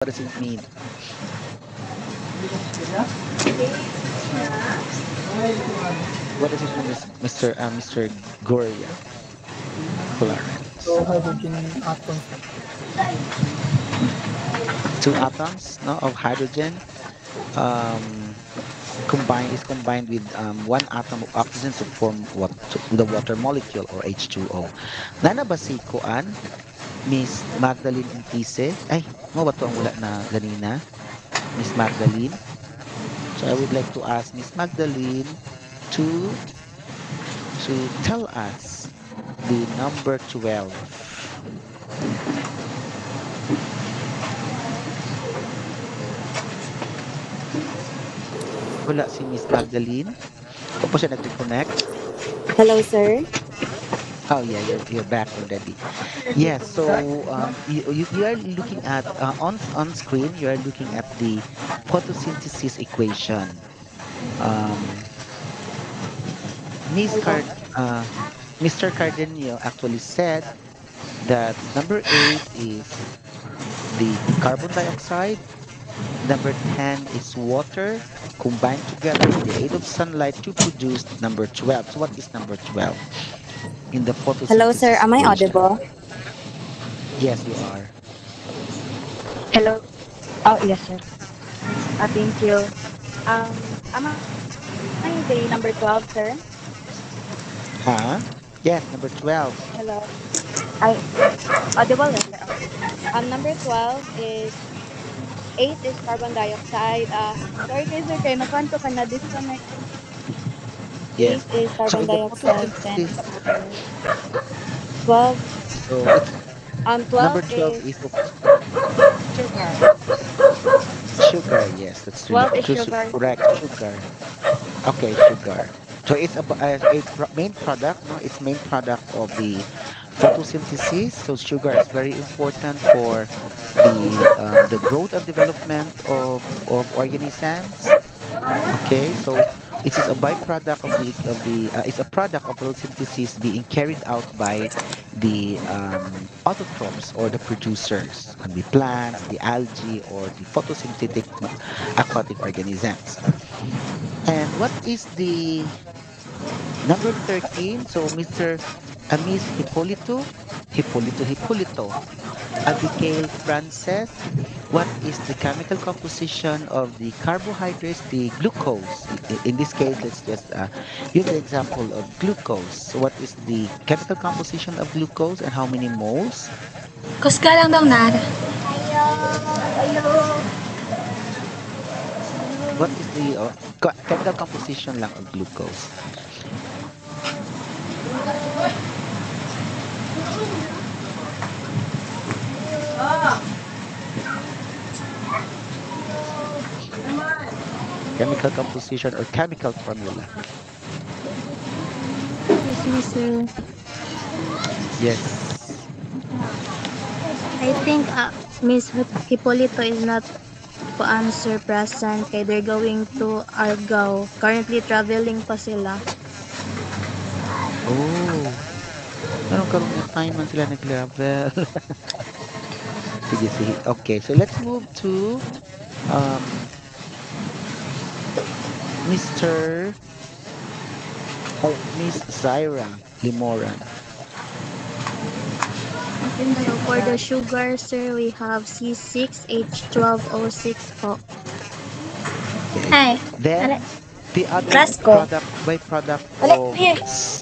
What does it mean? What does it mean, Mr. Goria Clarence? So hydrogen atoms. Two atoms, no, of hydrogen um, combined with one atom of oxygen to form what the water molecule or H2O. Nana ba si Kuan, Miss Magdalene Intise? Ay, mo ba to ang wala na ganina? Miss Magdalene? So I would like to ask Miss Magdalene to tell us the number 12. Wala si Miss Magdalene. O po siya nag-reconnect? Hello, sir. Oh yeah, you're back already. Yes, so you are looking at on screen. You are looking at the photosynthesis equation. Um, Miss Card, Mr. Cardenio actually said that number 8 is the carbon dioxide. Number 10 is water combined together with the aid of sunlight to produce number 12. So what is number 12 in the Hello, sir. photosynthesis Am I equation? audible? Yes, you are. Hello. Oh, yes, sir. Thank you. Am I the number 12, sir? Huh? Yes, number 12. Hello. I audible, yes, sir. Number 12 is 8 is carbon dioxide. Sorry guys, sir, kaya nakanto ka na disconnect. 8 Yes. is So carbon in the dioxide, 10 photosynthesis, is water. 12, so it's 12 number 12 is is sugar. sugar. Yes, that's really 12 is sugar. correct. Sugar. Okay, sugar. So it's a main product, no? It's main product of the photosynthesis. So sugar is very important for the growth and development of organisms. Okay, so it is a byproduct of the it's a product of photosynthesis being carried out by the autotrophs or the producers, can be plants, the algae, or the photosynthetic aquatic organisms. And what is the number 13? So Miss Hippolito, Abigail Frances, what is the chemical composition of the carbohydrates, the glucose? In this case, let's just use the example of glucose. So what is the chemical composition of glucose and how many moles? Kusga lang daw nara. What is the chemical composition lang of glucose? Chemical composition or chemical formula? Yes, mister. Yes. I think Miss Hipolito is not to answer present kay they're going to Argao. Currently traveling pa sila. Oh, anong karoon nga time man sila nag-level? Sige, sige. Okay, so let's move to um, Mr. Miss Zaira Limoran. So for the sugar, sir, we have C6H12O6 po. Okay. Hi. Then the other Rasco. byproduct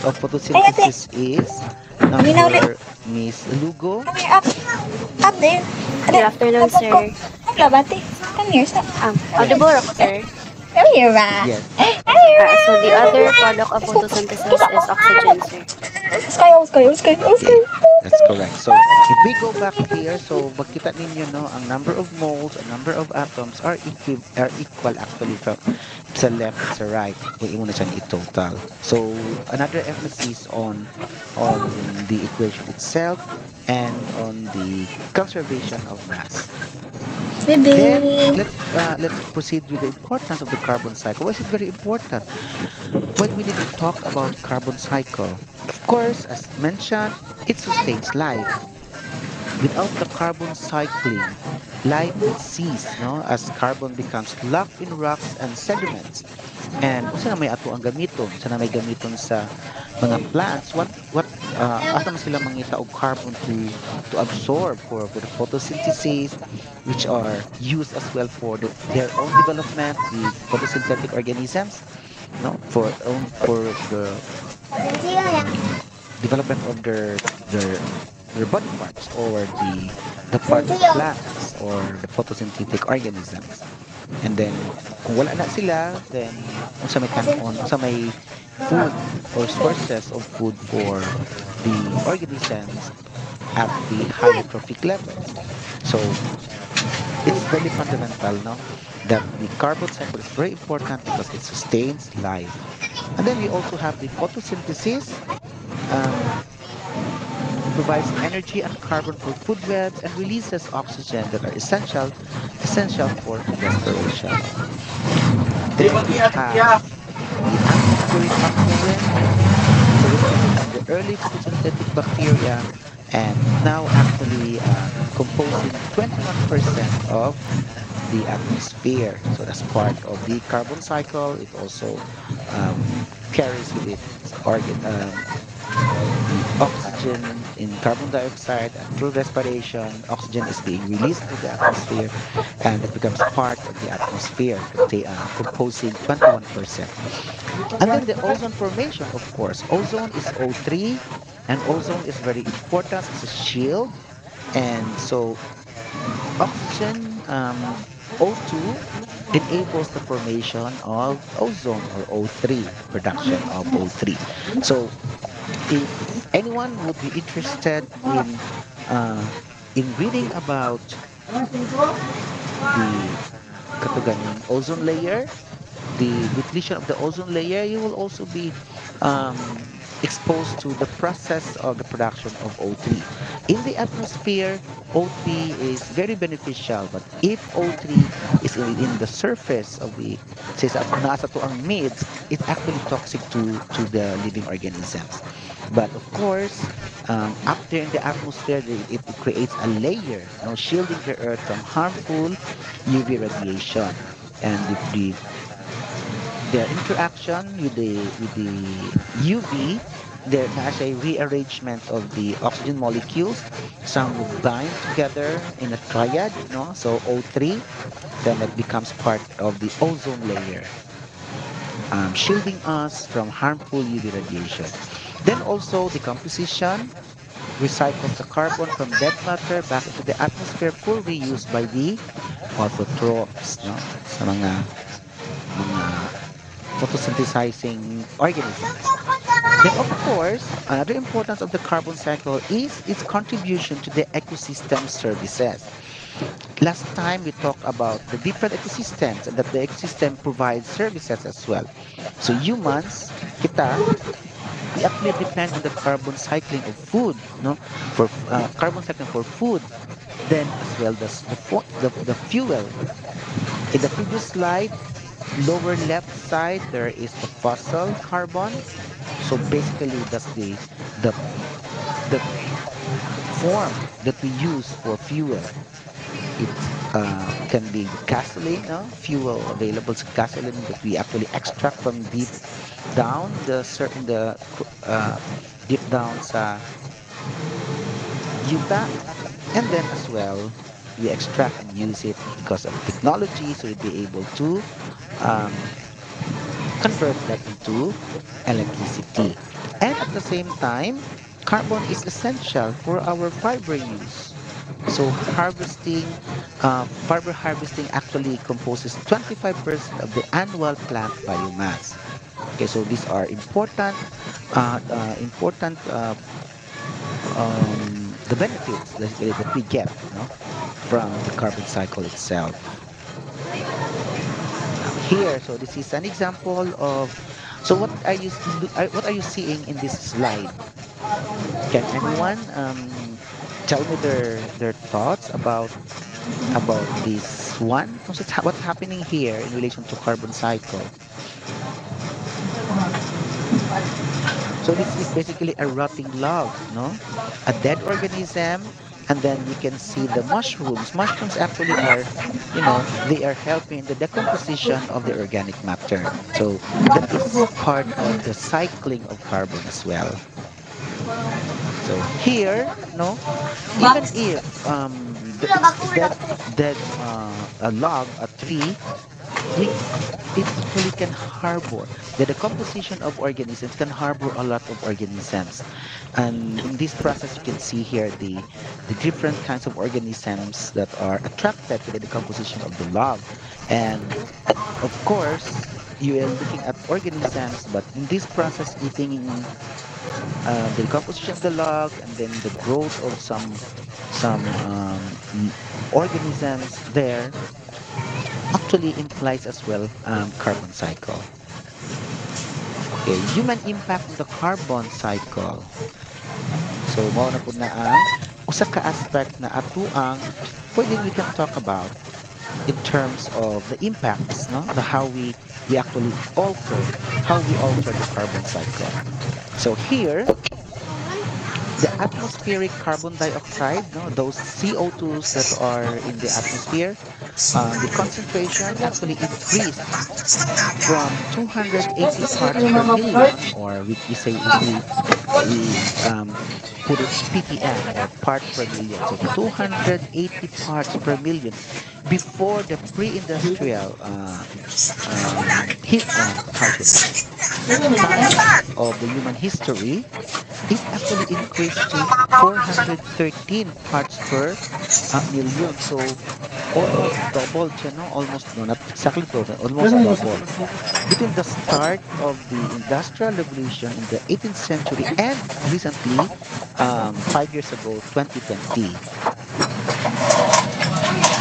of photosynthesis is number Miss Lugo. Up there. Good afternoon, sir. Labati. Come here, stop. Audible ako, sir. Come here, ba? Yes. So the other product of photosynthesis is oxygen, sir. Sky. That's correct. So if we go back here, so makita ninyo no, ang number of moles and number of atoms are equal actually from sa left and sa right. Kung imo na siyang i-total. So another emphasis on the equation itself and on the conservation of mass. Then let's proceed with the importance of the carbon cycle. Why is it very important? When we need to talk about carbon cycle, of course, as mentioned, it sustains life. Without the carbon cycling, life would cease, no? As carbon becomes locked in rocks and sediments. And unsa na may ato ang gamiton? Unsa na may gamiton sa mga plants? Asa man sila mangita og carbon to absorb for the photosynthesis, which are used as well for their own development, the photosynthetic organisms, no, for the development of their body parts, or the part of plants or the photosynthetic organisms. And then kung wala na sila, then unsa may kanon, unsa may food or sources of food for the organisms at the higher trophic levels. So it's very fundamental, no, that the carbon cycle is very important because it sustains life. And then we also have the photosynthesis, um, provides energy and carbon for food webs and releases oxygen that are essential for respiration. Then we have the atmospheric oxygen. Originated from the early photosynthetic bacteria and now actually composing 21% of the atmosphere. So that's part of the carbon cycle. It also carries with it the oxygen in carbon dioxide, and through respiration, oxygen is being released to the atmosphere, and it becomes part of the atmosphere, composing 21%. And then the ozone formation, of course. Ozone is O3, and ozone is very important. It's a shield. And so oxygen, O2, enables the formation of ozone, or O3, production of O3. So if anyone would be interested uh, in reading about the katuganing ozone layer, the depletion of the ozone layer, you will also be exposed to the process of the production of O3. In the atmosphere, O3 is very beneficial, but if O3 is in the surface of the, say, nasa to ang mids, it's actually toxic to the living organisms. But of course, up there in the atmosphere, it creates a layer, shielding the Earth from harmful UV radiation. And their interaction with the UV, there as a rearrangement of the oxygen molecules. Some would bind together in a triad, no? So O3, then that becomes part of the ozone layer, shielding us from harmful UV radiation. Then also decomposition recycles the carbon from dead matter back into the atmosphere for reuse by the autotrophs, no? Sa mga photosynthesizing organisms. Then, of course, another importance of the carbon cycle is its contribution to the ecosystem services. Last time we talked about the different ecosystems and that the ecosystem provides services as well. So humans, kita, we actually depend on the carbon cycling of food, no, for carbon cycling for food. Then as well the fuel. In the previous slide, lower left side, there is the fossil carbon. So basically, that's the the form that we use for fuel. It can be gasoline, no? Fuel available as gasoline that we actually extract from deep down deep down sa yuta, and then as well we extract and use it because of technology, so we'd be able to um, convert that into electricity. And at the same time, carbon is essential for our fiber use. So fiber harvesting actually composes 25% of the annual plant biomass. Okay, so these are important the benefits that we get, from the carbon cycle itself. Now here, so this is an example of. So what are you seeing in this slide? Can anyone tell me their thoughts about this one? What's happening here in relation to carbon cycle? So this is basically a rotting log, no? A dead organism And then you can see the mushrooms. Mushrooms actually are, they are helping the decomposition of the organic matter. So that is part of the cycling of carbon as well. So here, no, even if it's dead a log, a tree, we it actually can harbor the decomposition of organisms can harbor a lot of organisms, and in this process you can see here the different kinds of organisms that are attracted to the decomposition of the log. And of course you are looking at organisms, but in this process eating the decomposition of the log and then the growth of some organisms there actually implies as well carbon cycle. Okay, human impact on the carbon cycle. So mao na pud na ang usa ka aspect na ato ang pwede we can talk about in terms of the impacts, no? The how we actually alter the carbon cycle. So here the atmospheric carbon dioxide, no, those CO2s that are in the atmosphere, the concentration actually increased from 280 parts per million, or we say we put it ppm or parts per million. So 280 parts per million before the pre-industrial how should I say time of the human history. It actually increased to 413 parts per million. So almost doubled siya, no? Almost, no, not exactly double, almost double. Between the start of the Industrial Revolution in the 18th century and recently, 5 years ago, 2020.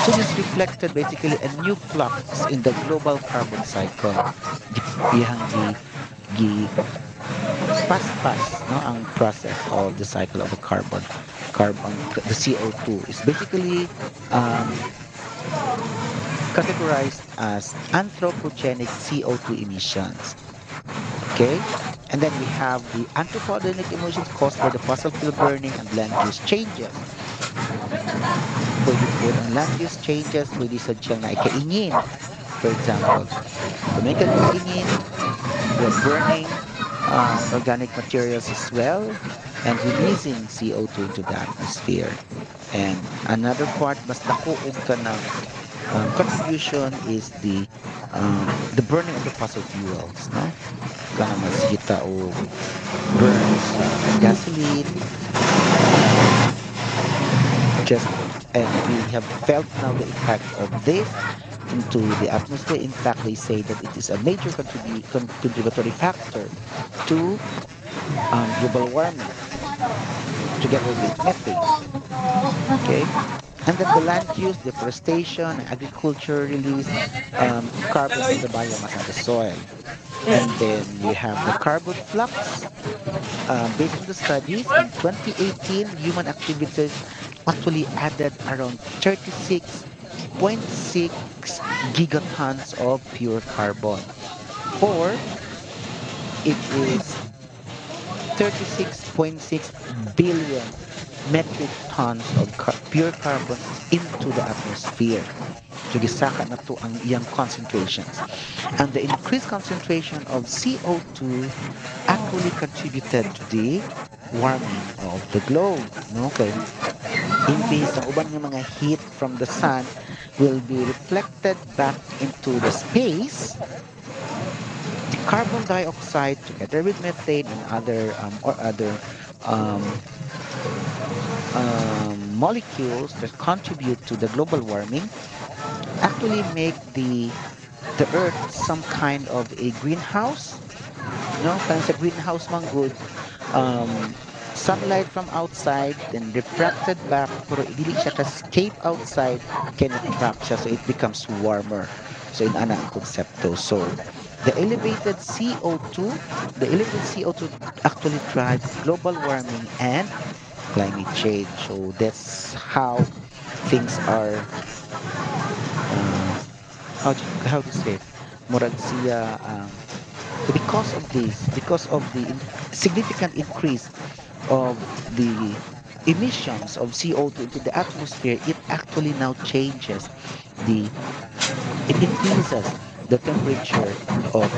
So this reflected basically a new flux in the global carbon cycle. Iyang gi pass no ang process of the cycle of a the CO2 is basically um, categorized as anthropogenic CO2 emissions. Okay. And then we have the anthropogenic emissions caused by the fossil fuel burning and land use changes. Pwede po ang land use changes, pwede sa siyang naikaingin. For example, kung may kaingin, we're burning organic materials as well and releasing CO2 into the atmosphere. And another part, mas dako og kanang contribution is the burning of the fossil fuels, no? Kana mas kita og burn sa gasoline, and just and we have felt now the impact of this into the atmosphere. In fact, they say that it is a major contributory factor to global warming, together with methane. Okay, and then the land use, deforestation, and agriculture release carbon from the biomass and the soil. And then you have the carbon flux. Based on the studies, in 2018, human activities actually added around 36.6 gigatons of pure carbon, or it is 36.6 billion metric tons of pure carbon into the atmosphere. So gisaka na to ang iyang concentrations. And the increased concentration of CO2 actually contributed to the warming of the globe. No? Okay. In case ang uban ng mga heat from the sun will be reflected back into the space, the carbon dioxide together with methane and other um, molecules that contribute to the global warming actually make the earth some kind of a greenhouse, no? Kaya sa greenhouse man good, um, sunlight from outside then refracted back pero dili siya escape outside, can trap siya so it becomes warmer. So in ana ang konsepto. So the elevated CO2 actually drives global warming and climate change. So that's how things are how to say it, murag siya so because of this, because of the significant increase of the emissions of CO2 into the atmosphere, it actually now changes the, it increases the temperature of